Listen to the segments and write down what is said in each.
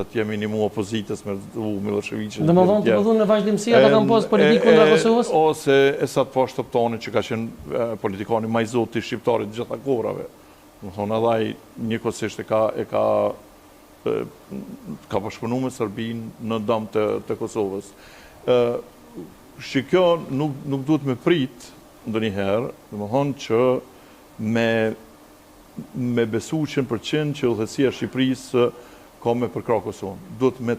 Të jemi një mu opozitës me Miloševićin. Dhe më thonë të përdhun në vazhdimësia të kam posë politikë kundra Kosovës? Ose e sa të poshtë toptoni që ka qenë politikani majzot të shqiptarit gjitha korave. Më thonë edhe njëkohësisht ka përshpënu me Serbinë në dëm të Kosovës. Që kjo nuk duhet me prit ndonjëherë, dhe më thonë që me besu 100% që udhëheqësia e Shqipërisë ka me përkra Kosovën. Duhet me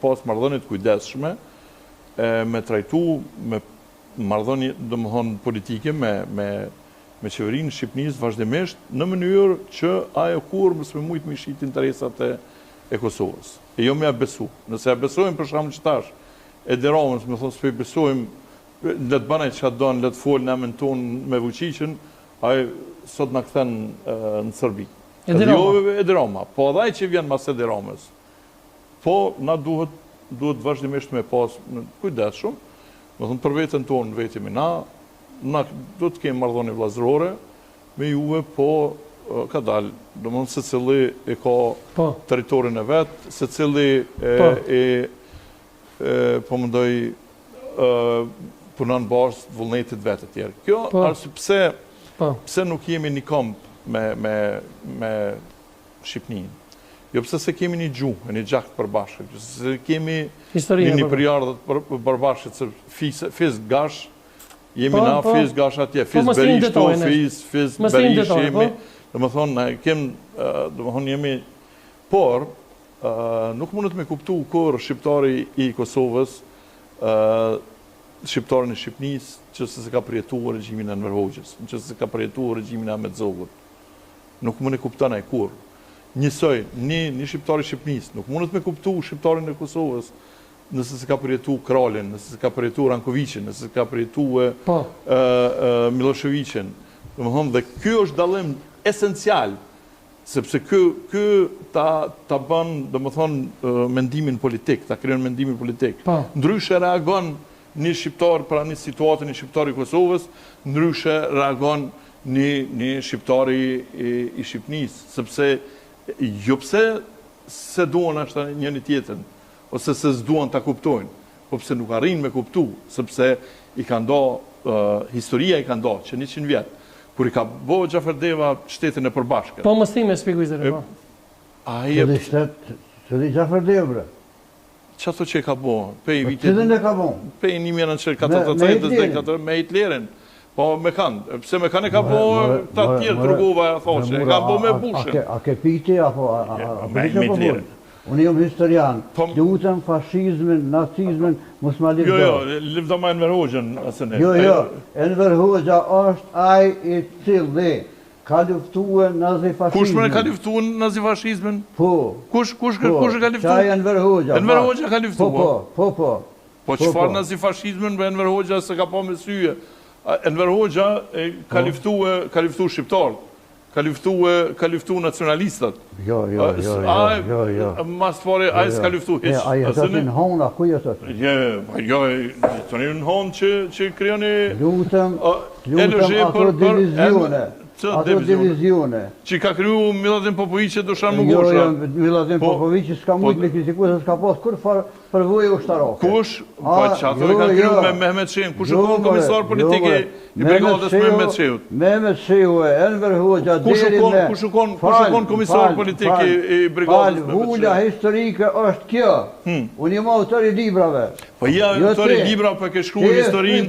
pas marrëdhënie të kujdesshme, me trajtu me marrëdhënie domethënë politike me qeverinë e Shqipërisë vazhdimisht në mënyrë që ajo kurrë mos më shumë të shit interesat e Kosovës. E jo me ja besu. Nëse ja besojmë për shkakun që tash e Deramës, më thonë s'pe besojmë, le të bënaj çka don, le të folë në emrin tonë me Vučićin, ai sot na kthen në Serbi. E Derama, po edhe ai që vjen mas e Deramës. Po na duhet vazhdimisht me pas kujdesshëm, do të thonë për veten tonë vetëm na do të kemi marrëdhënie vllazërore me juve, po ka dalë, domethënë secili e ka territorin e vet, secili po mendoj punon bashkë vullnetit vet të tjerë. Kjo arsye pse nuk jemi një komp me Shqipninë. Jo pse se kemi një gjuhë, një gjak përbashkët, se kemi një përjardhët përbashkët, se fiz gash, jemi na fiz gash atje, fiz Berishto, fiz Berish jemi, dhe më thonë, jemi, por, nuk mundet me kuptu kur shqiptari i Kosovës, shqiptarin e Shqipnisë, që se ka përjetuar regjimin e Enver Hoxhës, që se ka përjetuar regjimin e Ahmet Zogut. Nuk mund e kupton ai kur. Njësoj, një shqiptar i Shqipnisë, nuk mundet me kuptu shqiptarin e Kosovës, nëse se ka përjetu Kralin, nëse se ka përjetu Rankovićin, nëse se ka përjetu Miloševićin. Dhe ky është dallim esencial, sepse ky ta bën, domethënë, mendimin politik, ta krijon mendimin politik. Ndryshe reagon një shqiptar pra një situatë, një shqiptar i Kosovës, ndryshe reagon një shqiptar i Shqipnisë, sepse jo pse se duan ashta njëri tjetrin, ose se s'duan ta kuptojnë, po pse nuk arrin me kuptu, sepse i ka ndo, historia i ka ndo, që 100 vjet, kur i ka bo Gjaferdeva shtetin e përbashkët. Po mos thime shpjegoj zëre, po. Qëdi Gjaferdeva, bre? Që ato që i ka bo? Qëdën e ka bo? Pej 1944 me Hitlerin. Po me kanë, pse me kanë e ka bo ta tjerë trugova e thoshe, e ka bo me Bushën. A ke piti, apo... Me Hitlerin. Unë jam historian, lutem fashizmin, nacizmin, mos ma livdo. Jo, livdo ma Enver Hoxhën, asë ne. Jo, Enver Hoxha është ai i cili ka luftuar nazifashizmin. Kush më ka luftuar nazifashizmin? Po. Kush ka luftuar? Qaj Enver Hoxha. Enver Hoxha ka luftuar? Po. Po çfarë nazifashizmin me Enver Hoxha se ka pa me syje? Enver Hoxha ka luftuar shqiptarët. Ka luftu nacionalistat. Jo. Mas fare, ai s'ka luftu hiç. Ai e të në hona, ku e të? Jo, të një në honë që kryoni... Lutem ato divizione. Ato divizione. Që ka kryu Miladin Popović e Dušan Mugosha. Jo, Miladin Popović s'ka mujtë me kritiku se s'ka pas kur përvojë ushtarake. Kush? Pa që ato e ka kryu me Mehmet Shehu. Kush e konë komisar politike i brigadës me Mehmet Shehut? Mehmet Shehu e Enver Hoxha deri me... Kush e konë komisar politike i brigadës me Mehmet Shehut? Vula historike është kjo. Unë jam autor i librave. Po ja, autor i libra për ke shkru historinë, e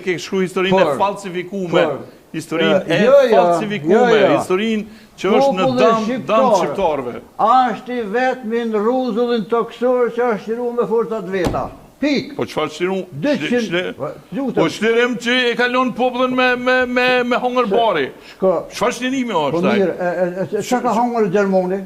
ke shkru historinë e falsifikume, historinë e falsifikume, historinë që është në dëm shqiptarve. Ashtë i vetëmi në ruzullin toksor që është shiru me forcat veta. Pik. Po qëfar shiru? Po shlirim që e kalon popullën me hongër bari. Qëfar shlirimi është? Po mirë, që ka hongër Gjermoni?